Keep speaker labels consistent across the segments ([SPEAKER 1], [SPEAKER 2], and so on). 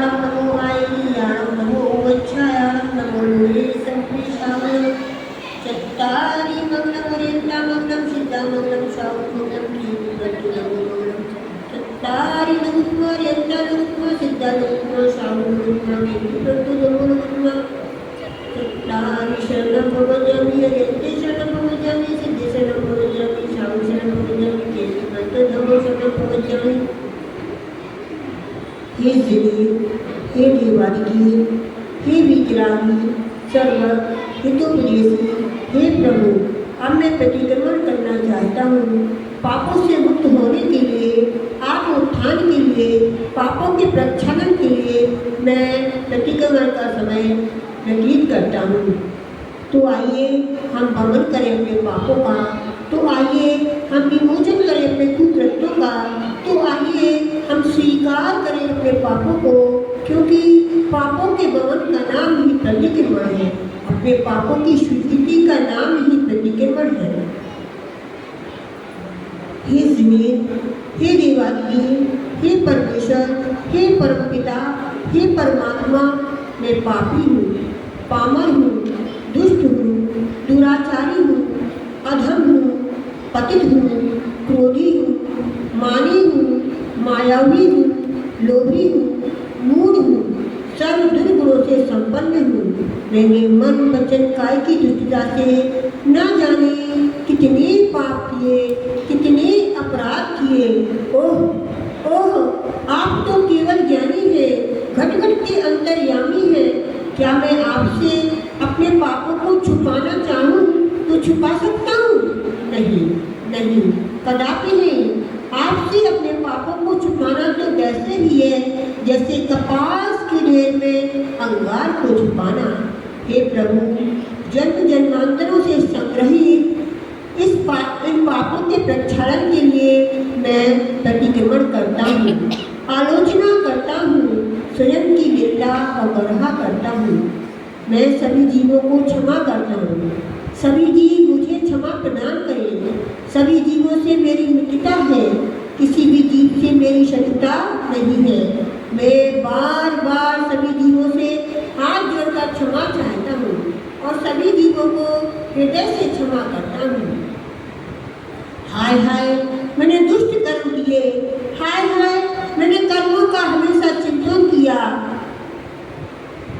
[SPEAKER 1] मंगलाकारं नमो आयर्याणं नमो गच्छायाणं नमो लोले संप्रेषामि चत्तारि मंगलपर्यन्तं मंगलं सिद्धमंगलं शान्तिमंगलं कीर्तिवर्धनमंगलं चत्तारि मंगलपर्यन्तं सिद्धमंगलं शान्तिमंगलं कीर्तिवर्धनमंगलं चत्तारि शरणं भवजामि यत्ते शरणं भवजामि सिद्धे शरणं भवजामि शान्ति शरणं भवजामि कीर्तिवर्धनमंगलं शरणं भवजामि। हे श्री हे देवादिकी हे वितरागी सर्व हितोपदेशी हे प्रभु, अब मैं प्रतिक्रमण करना चाहता हूँ। पापों से मुक्त होने के लिए, आत्म उत्थान के लिए, पापों के प्रक्षालन के लिए मैं प्रतिक्रमण का समय व्यतीत करता हूँ। तो आइए हम भ्रमण करें अपने पापों का, तो आइए हम विमोचन करें अपने कुकृत्यों का, तो आइए हम स्वीकार करें अपने पापों को, क्योंकि पापों के भवन का नाम ही प्रतिक्रमण है। अपने पापों की स्वीकृति का नाम ही प्रतिक्रमण है। हे जमीन, हे देवादिदेव, हे परमेश्वर, हे परमपिता, हे परमात्मा, मैं पापी हूँ, पामर हूँ, दुष्ट हूँ, दुराचारी हूँ, अधम हूँ, पतित हूँ, क्रोधी हूँ, मानी हूँ, मायावी हूँ, लोभी हूँ, मूढ़ हूँ, सर्व दुर्गुणों से संपन्न हूँ। मैंने मन वचन काय की दुष्टता से न जाने कितने पाप किए, कितने अपराध किए। ओह ओह, आप तो केवल ज्ञानी है, घट घट के अंतर्यामी है। क्या मैं आपसे अपने पापों को छुपाना चाहूँ तो छुपा सकता हूँ? नहीं नहीं, कदापि नहीं। आपसे अपने पापों को छुपाना तो वैसे ही है जैसे कपास के ढेर में अंगार को छुपाना। हे प्रभु, जन्म जन्मांतरों से संग्रहित इन पापों के प्रक्षालन के लिए मैं प्रतिक्रमण करता हूँ, आलोचना करता हूँ, स्वयं की गिरला और गढ़ा करता हूँ। मैं सभी जीवों को क्षमा करता हूँ। सभी जीव मुझे क्षमा प्रदान करें। सभी जीवों से मेरी मित्रता है, किसी भी जीव से मेरी शत्रुता नहीं है। मैं बार बार सभी जीवों से हाथ जोड़कर क्षमा चाहता हूँ और सभी जीवों को हृदय से क्षमा करता हूँ। हाय हाय, मैंने दुष्ट कर्म किए। हाय हाय, मैंने कर्मों का हमेशा चिंतन किया।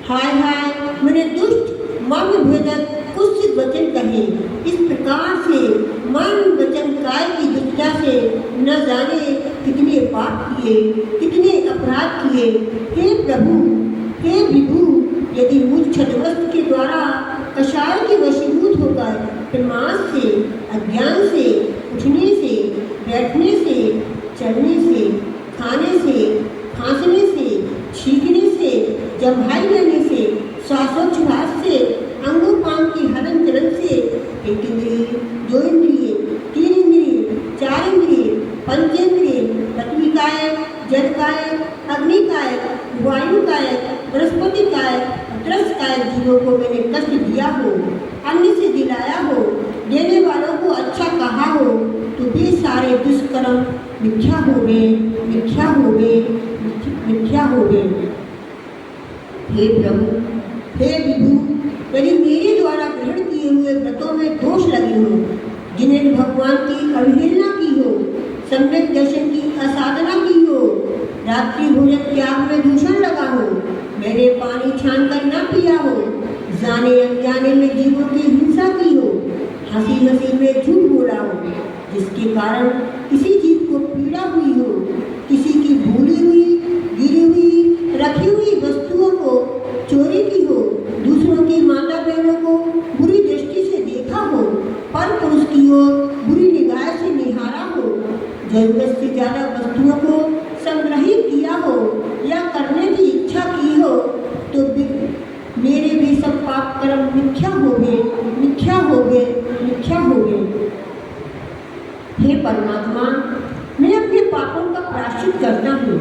[SPEAKER 1] हाय हाय, मैंने दुष्ट मर्म भेदक कुत्सित वचन कहे। इस प्रकार से मन वचन काय की दुष्टता से न जाने कितने पाप किए, कितने अपराध किए। हे प्रभु, हे विभु, यदि मुझ छद्मस्त के द्वारा कषाय के वशीभूत होकर प्रमाद से, अज्ञान से, उठने से, बैठने से, चलने से, खाने से, खांसने से, छींकने से, जम्भाई लेने से, श्वासोच्छ्वास से, अंगोपांग की हलन चलन से, एक इंद्रिय, दो इंद्रिय, तीन इंद्रिय, चार इंद्रिय, पंचेंद्रिय, पृथ्वी कायक, जल कायक, अग्नि कायक, वायु कायक, वनस्पति कायक, त्रस्त कायक जीवों को मैंने कष्ट दिया हो, अन्य से दिलाया हो, देने वालों को अच्छा कहा हो, तो भी सारे दुष्कर्म मिथ्या हो गए, मिथ्या हो गए, मिथ्या हो गए। हे प्रभु, हे विभु, यदि मेरे द्वारा ग्रहण किए हुए व्रतों में दोष लगे हो, जिन्हें भगवान की अवहेलना की हो, सम्यक दर्शन की असाधना की हो, रात्रि भोजन त्याग में दूषण लगा हो, मैंने पानी छान कर न पिया हो, जाने अनजाने में जीवों की हिंसा की हो, हंसी हंसी में झूठ बोला हो, जिसके कारण किसी जीव को पीड़ा हुई हो, किसी की भूली हुई, गिरी हुई, रखी हुई वस्तुओं को चोरी की हो, दूसरों की माता बहनों को बुरी दृष्टि से देखा हो, पर पुरुष की ओर बुरी निगाह से निहारा हो, जरूरत से ज़्यादा वस्तुओं को संग्रहित किया हो या करने की इच्छा की हो, तो मेरे भी सब पाप कर्म मिथ्या हो गए, मिथ्या हो गए, मिथ्या हो गए। हे परमात्मा, मैं अपने पापों का प्रायश्चित करता हूँ।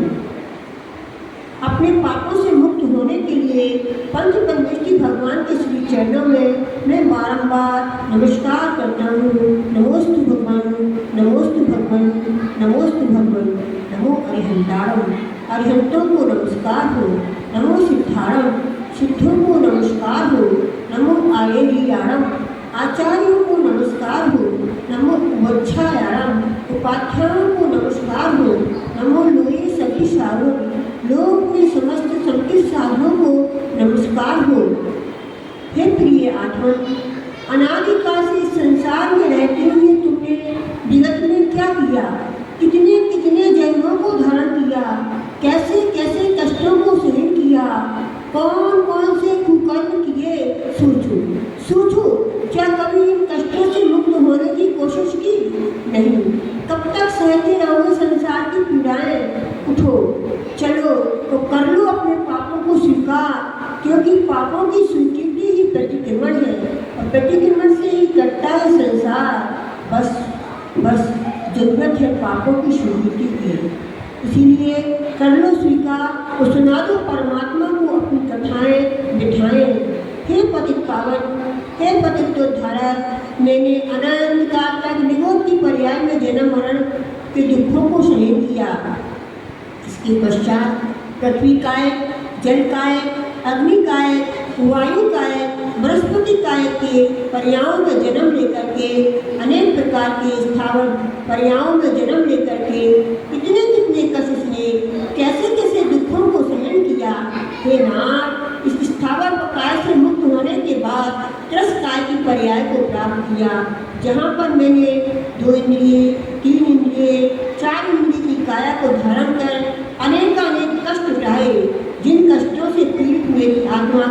[SPEAKER 1] अपने पापों से मुक्त होने के लिए पंच परमेष्ठी भगवान के श्री चरणों में मैं बारंबार नमस्कार करता हूँ। नमोस्तु भगवान, नमोस्तु भगवान, नमोस्तु भगवान, नमो अरिहंतारम। अरिहंतों को नमस्कार हो। कावेरीयाणम। आचार्यों को नमस्कार हो, नमो वज्रायाणम। उपाध्यायों को नमस्कार हो, नमो लोये सभी सारों। लोक में समस्त संकित साधुओं को नमस्कार हो। हे प्रिय आत्मन, अनादिकाल से इस संसार में रहते हुए तुमने जगत में क्या किया, कितने कितने जन्मों को धारण किया, कैसे कैसे कष्टों को सहन किया, कौन कौन से कुकर्म किए, सोचो सोचो। क्या कभी इन कष्टों से मुक्त होने की कोशिश की? नहीं। कब तक सहते रहोगे संसार की पीड़ाएं? उठो, चलो तो कर लो अपने पापों को स्वीकार, क्योंकि पापों की स्वीकृति ही प्रतिक्रमण है और प्रतिक्रमण से ही कटता है संसार। बस बस जरूरत है पापों की स्वीकृति की। इसीलिए कर लो स्वीकार और सुना दो परमात्मा को अपनी कथाएं बिठाएं। हे पतित पावन, हे पतितोद्धारक, मैंने अनंत काल तक निगोद की पर्याय में जन्म मरण के दुखों को सहन किया। इसके पश्चात पृथ्वी कायक, जल कायक, अग्नि कायक, वायु कायक, बृहस्पति कायक के पर्यायों में जन्म लेकर के, अनेक प्रकार के स्थावर पर्यायों में जन्म लेकर के कितने कितने कष्ट से कैसे कैसे दुखों को सहन किया। हे नाथ, इस स्थावर काय से मुक्त होने के बाद त्रस काय की पर्याय को प्राप्त किया, जहाँ पर मैंने 2 इंद्रिय, 3 इंद्रिय, 4 इंद्रिय की काया को धारण कर अनेक कष्ट उठाए। जिन कष्टों से पीड़ित मेरी आत्मा